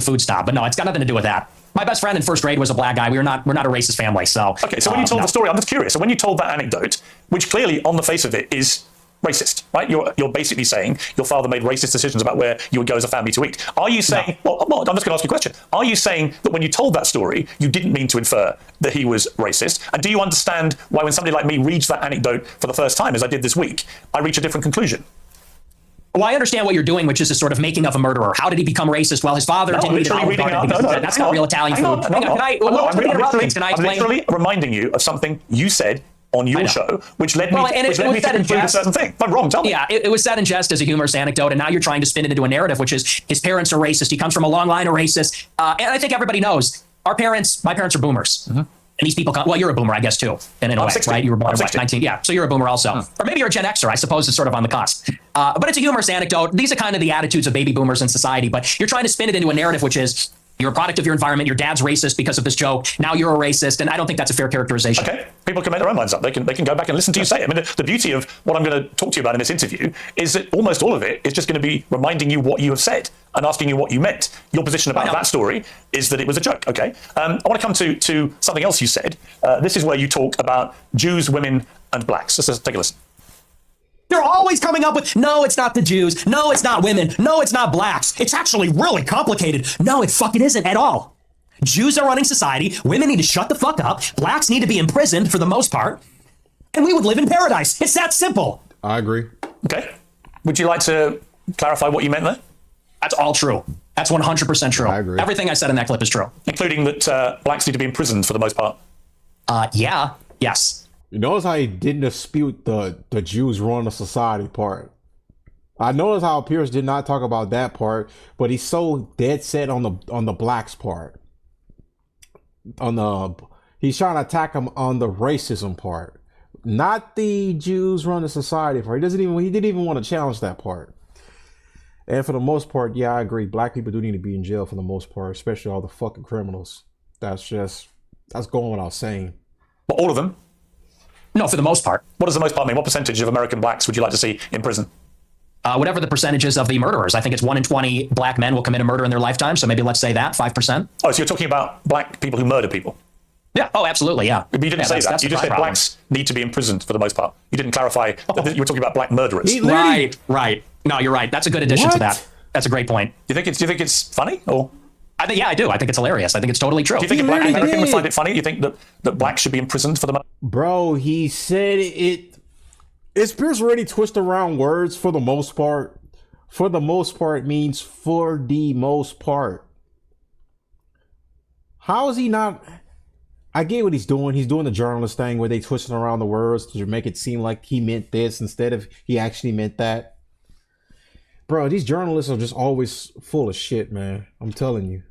to food stamp. But no, it's got nothing to do with that. My best friend in first grade was a black guy. We're not a racist family. So okay. So when you told the story, I'm just curious. So when you told that anecdote, which clearly on the face of it is racist, right? You're basically saying your father made racist decisions about where you would go as a family to eat. Are you saying? No. Well, I'm just going to ask you a question. Are you saying that when you told that story, you didn't mean to infer that he was racist? And do you understand why, when somebody like me reads that anecdote for the first time, as I did this week, I reach a different conclusion? Well, I understand what you're doing, which is a sort of making of a murderer. How did he become racist? Well, his father didn't eat Olive Garden because that's not real Italian food. I'm literally reminding you of something you said on your show, which led me to conclude a certain thing. I'm wrong, tell me. Yeah, it was said in jest as a humorous anecdote, and now you're trying to spin it into a narrative, which is his parents are racist. He comes from a long line of racists. And I think everybody knows, my parents are boomers. Mm-hmm. And these people well, you're a boomer, I guess, too, in a way, 60. right? You were born in 19. Yeah, so you're a boomer also. Or maybe you're a Gen Xer, I suppose it's sort of on the cusp. But it's a humorous anecdote. These are kind of the attitudes of baby boomers in society, but you're trying to spin it into a narrative, which is you're a product of your environment. Your dad's racist because of this joke. Now you're a racist, and I don't think that's a fair characterization. Okay, people can make their own minds up. They can go back and listen to you say it. I mean, the beauty of what I'm going to talk to you about in this interview is that almost all of it is just going to be reminding you what you have said and asking you what you meant. Your position about that story is that it was a joke. Okay, I want to come to something else you said. This is where you talk about Jews, women, and blacks. Let's take a listen. They're always coming up with, no, it's not the Jews. No, it's not women. No, it's not blacks. It's actually really complicated. No, it fucking isn't at all. Jews are running society. Women need to shut the fuck up. Blacks need to be imprisoned for the most part. And we would live in paradise. It's that simple. I agree. Okay. Would you like to clarify what you meant there? That's all true. That's 100% true. I agree. Everything I said in that clip is true. Including that blacks need to be imprisoned for the most part. Yeah. Yes. You notice how he didn't dispute the Jews run the society part. I noticed how Piers did not talk about that part, but he's so dead set on the blacks part. He's trying to attack him on the racism part, not the Jews run the society part. He didn't even want to challenge that part. And for the most part, yeah, I agree. Black people do need to be in jail for the most part, especially all the fucking criminals. That's going without saying. But all of them? No, for the most part. What does the most part mean? What percentage of American blacks would you like to see in prison? Whatever the percentages of the murderers. I think it's 1 in 20 black men will commit a murder in their lifetime. So maybe let's say that, 5%. Oh, so you're talking about black people who murder people? Yeah. Oh, absolutely. Yeah. But you didn't say that. You just said blacks need to be imprisoned for the most part. You didn't clarify that you were talking about black murderers. Right. No, you're right. That's a good addition to that. That's a great point. Do you think it's funny or? I do. I think it's hilarious. I think it's totally true. Do you think a black American would find it funny? Do you think that blacks should be imprisoned for the... Bro, he said it. Is Piers already twist around words for the most part? For the most part means for the most part. How is he not... I get what he's doing. He's doing the journalist thing where they twisting around the words to make it seem like he meant this instead of he actually meant that. Bro, these journalists are just always full of shit, man. I'm telling you.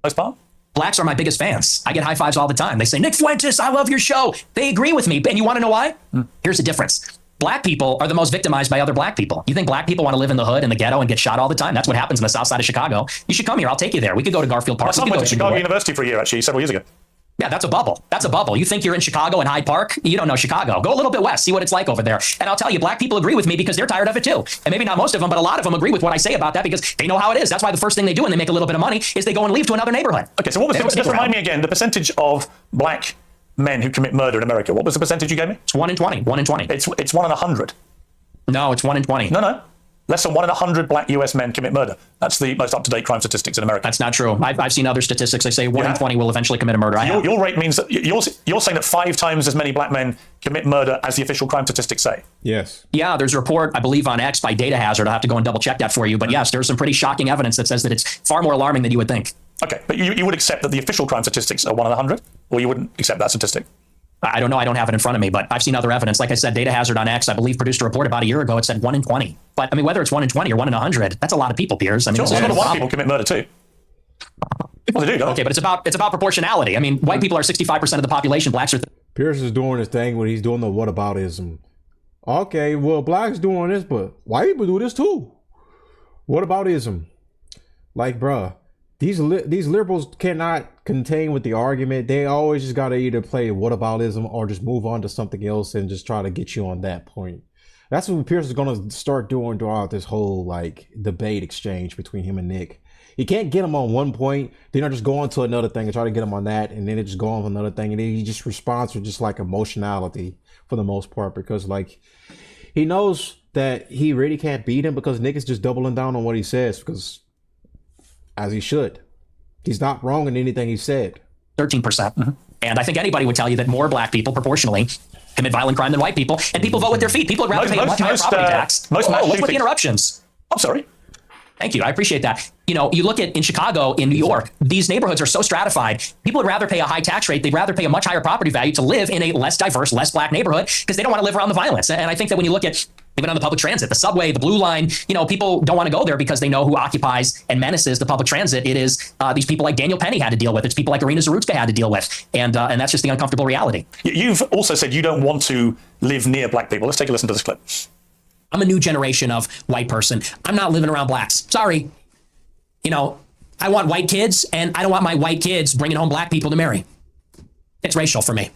Most part? Blacks are my biggest fans. I get high fives all the time. They say, Nick Fuentes, I love your show. They agree with me. And you want to know why? Here's the difference. Black people are the most victimized by other black people. You think black people want to live in the hood, in the ghetto, and get shot all the time? That's what happens in the south side of Chicago. You should come here. I'll take you there. We could go to Garfield Park. My son went to Chicago University for a year, actually, several years ago. Yeah, that's a bubble. That's a bubble. You think you're in Chicago and Hyde Park? You don't know Chicago. Go a little bit west. See what it's like over there. And I'll tell you, black people agree with me because they're tired of it too. And maybe not most of them, but a lot of them agree with what I say about that because they know how it is. That's why the first thing they do when they make a little bit of money is they go and leave to another neighborhood. Okay, so what was just remind me again, the percentage of black men who commit murder in America. What was the percentage you gave me? It's 1 in 20. 1 in 20. It's 1 in 100. No, it's 1 in 20. No. Less than 1 in 100 black US men commit murder. That's the most up-to-date crime statistics in America. That's not true. I've seen other statistics. They say 1 in 20 will eventually commit a murder. Your rate means that you're saying that 5 times as many black men commit murder as the official crime statistics say. Yes. Yeah, there's a report, I believe, on X by Data Hazard. I'll have to go and double check that for you. But yes, there's some pretty shocking evidence that says that it's far more alarming than you would think. Okay, but you would accept that the official crime statistics are 1 in 100? Or you wouldn't accept that statistic? I don't know. I don't have it in front of me, but I've seen other evidence. Like I said, Data Hazard on X, I believe, produced a report about a year ago. It said 1 in 20. But I mean, whether it's 1 in 20 or 1 in 100, that's a lot of people, Piers. I mean, sure, a lot of white people commit murder too. People do, don't okay, but it's about proportionality. I mean, white people are 65% of the population. Blacks are. Piers is doing his thing when he's doing the whataboutism. Okay, well, blacks doing this, but white people do this too. Whataboutism, like, bruh. These liberals cannot contain with the argument. They always just gotta either play whataboutism or just move on to something else and just try to get you on that point. That's what Piers is gonna start doing throughout this whole like debate exchange between him and Nick. he can't get him on one point, then I just go on to another thing and try to get him on that, and then it just go on to another thing, and then he just responds with just like emotionality for the most part, because like he knows that he really can't beat him because Nick is just doubling down on what he says, because as he should. He's not wrong in anything he said. 13%. And I think anybody would tell you that more black people proportionally commit violent crime than white people, and people vote with their feet. People would rather pay a much higher property tax. What's with the interruptions? I'm sorry. Thank you. I appreciate that. You know, you look at in Chicago, in New York, these neighborhoods are so stratified. People would rather pay a high tax rate. They'd rather pay a much higher property value to live in a less diverse, less black neighborhood because they don't want to live around the violence. And I think that when you look at even on the public transit, the subway, the Blue Line, you know, people don't want to go there because they know who occupies and menaces the public transit. It is these people like Daniel Penny had to deal with. It's people like Irina Zarutska had to deal with. And that's just the uncomfortable reality. You've also said you don't want to live near black people. Let's take a listen to this clip. I'm a new generation of white person. I'm not living around blacks. Sorry. You know, I want white kids, and I don't want my white kids bringing home black people to marry. It's racial for me.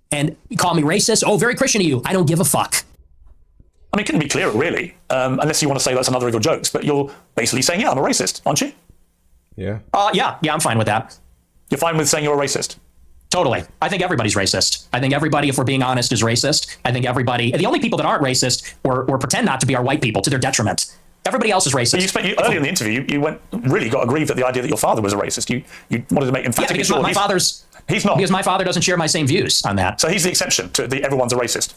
And you call me racist? Oh, very Christian of you. I don't give a fuck. I mean, it couldn't be clearer, really, unless you want to say that's another of your jokes. But you're basically saying, yeah, I'm a racist, aren't you? Yeah. Yeah, I'm fine with that. You're fine with saying you're a racist? Totally. I think everybody's racist. I think everybody, if we're being honest, is racist. I think everybody, the only people that aren't racist or pretend not to be are white people to their detriment. Everybody else is racist. Earlier in the interview, you really got aggrieved at the idea that your father was a racist. You wanted to make emphatically sure my father's. He's not. Because my father doesn't share my same views on that. So he's the exception to the everyone's a racist.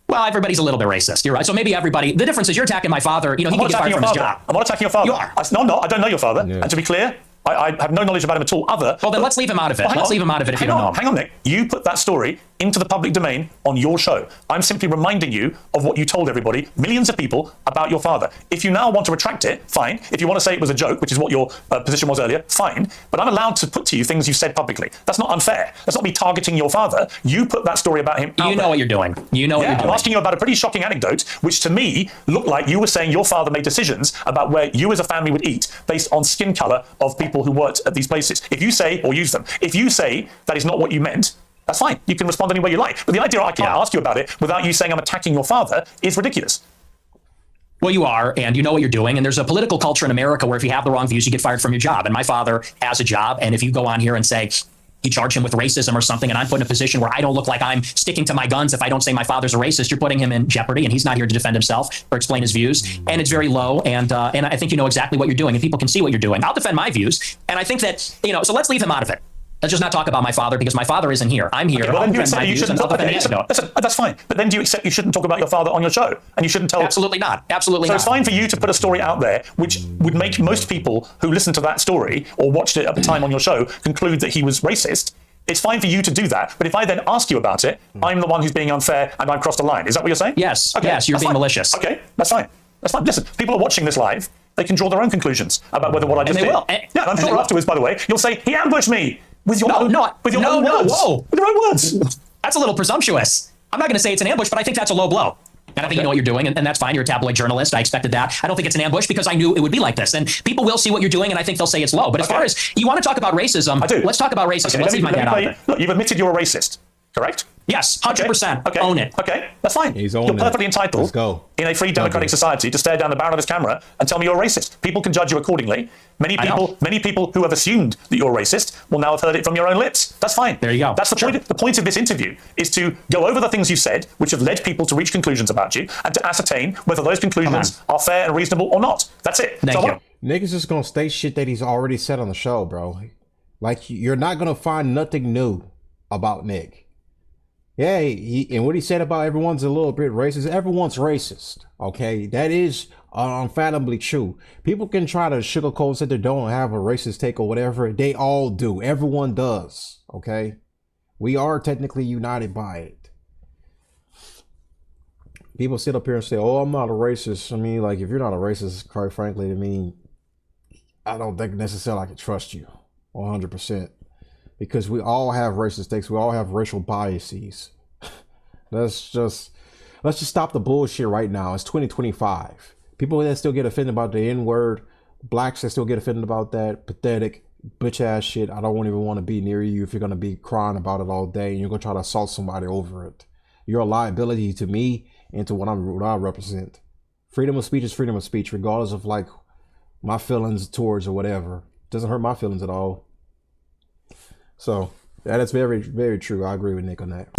Well, everybody's a little bit racist. You're right. So maybe everybody. The difference is you're attacking my father. You know, he can get fired from his job. I'm not attacking your father. You are. No, I'm not. I don't know your father. Yeah. And to be clear, I have no knowledge about him at all. Well, then let's leave him out of it. Let's leave him out of it if you don't know him. Hang on, Nick. You put that story into the public domain on your show. I'm simply reminding you of what you told everybody, millions of people, about your father. If you now want to retract it, fine. If you want to say it was a joke, which is what your position was earlier, fine. But I'm allowed to put to you things you said publicly. That's not unfair. That's not me targeting your father. You put that story about him out You know there. what you're doing. You know what you're doing. I'm asking you about a pretty shocking anecdote, which to me looked like you were saying your father made decisions about where you as a family would eat based on skin color of people who worked at these places. If you say, or use them, if you say that is not what you meant, that's fine. You can respond any way you like. But the idea I can't ask you about it without you saying I'm attacking your father is ridiculous. Well, you are, and you know what you're doing. And there's a political culture in America where if you have the wrong views, you get fired from your job. And my father has a job. And if you go on here and say you charge him with racism or something, and I'm put in a position where I don't look like I'm sticking to my guns if I don't say my father's a racist, you're putting him in jeopardy, and he's not here to defend himself or explain his views. And it's very low. And I think you know exactly what you're doing, and people can see what you're doing. I'll defend my views. And I think that, you know, so let's leave him out of it. Let's just not talk about my father because my father isn't here. I'm here. Okay, well, then you accept you shouldn't talk about Listen, that's fine. But then do you accept you shouldn't talk about your father on your show? And you shouldn't tell... Absolutely not. Absolutely not. So it's fine for you to put a story out there which would make most people who listened to that story or watched it at the time on your show conclude that he was racist. It's fine for you to do that. But if I then ask you about it, I'm the one who's being unfair and I've crossed a line. Is that what you're saying? Yes. Okay, yes, you're being malicious. Okay, that's fine. That's fine. Listen, people are watching this live. They can draw their own conclusions about whether what I just did. Will. Yeah, I'm sure afterwards, by the way, you'll say, he ambushed me. With your own words. With your own words. That's a little presumptuous. I'm not going to say it's an ambush, but I think that's a low blow. And I think you know what you're doing, and that's fine. You're a tabloid journalist. I expected that. I don't think it's an ambush because I knew it would be like this. And people will see what you're doing, and I think they'll say it's low. But as far as you want to talk about racism, I do. Let's talk about racism. Let's leave my dad out of it. Look, you've admitted you're a racist, correct? Yes, 100%. Okay. Own it. Okay, that's fine. You're perfectly entitled in a free democratic society to stare down the barrel of his camera and tell me you're a racist. People can judge you accordingly. Many people who have assumed that you're racist will now have heard it from your own lips. That's fine. There you go. That's the point. The point of this interview is to go over the things you've said, which have led people to reach conclusions about you, and to ascertain whether those conclusions are fair and reasonable or not. That's it. Thank you. Nick is just gonna state shit that he's already said on the show, bro. Like, you're not gonna find nothing new about Nick. Yeah, and what he said about everyone's a little bit racist. Everyone's racist, okay? That is unfathomably true. People can try to sugarcoat that they don't have a racist take or whatever. They all do. Everyone does, okay? We are technically united by it. People sit up here and say, oh, I'm not a racist. I mean, like, if you're not a racist, quite frankly, I mean, I don't think necessarily I can trust you 100%. Because we all have racist takes. We all have racial biases. Let's just stop the bullshit right now. It's 2025. People that still get offended about the N-word, blacks that still get offended about that pathetic bitch ass shit. I don't even want to be near you if you're gonna be crying about it all day and you're gonna try to assault somebody over it. You're a liability to me and to what I represent. Freedom of speech is freedom of speech, regardless of like my feelings towards or whatever. Doesn't hurt my feelings at all. So that is very, very true. I agree with Nick on that.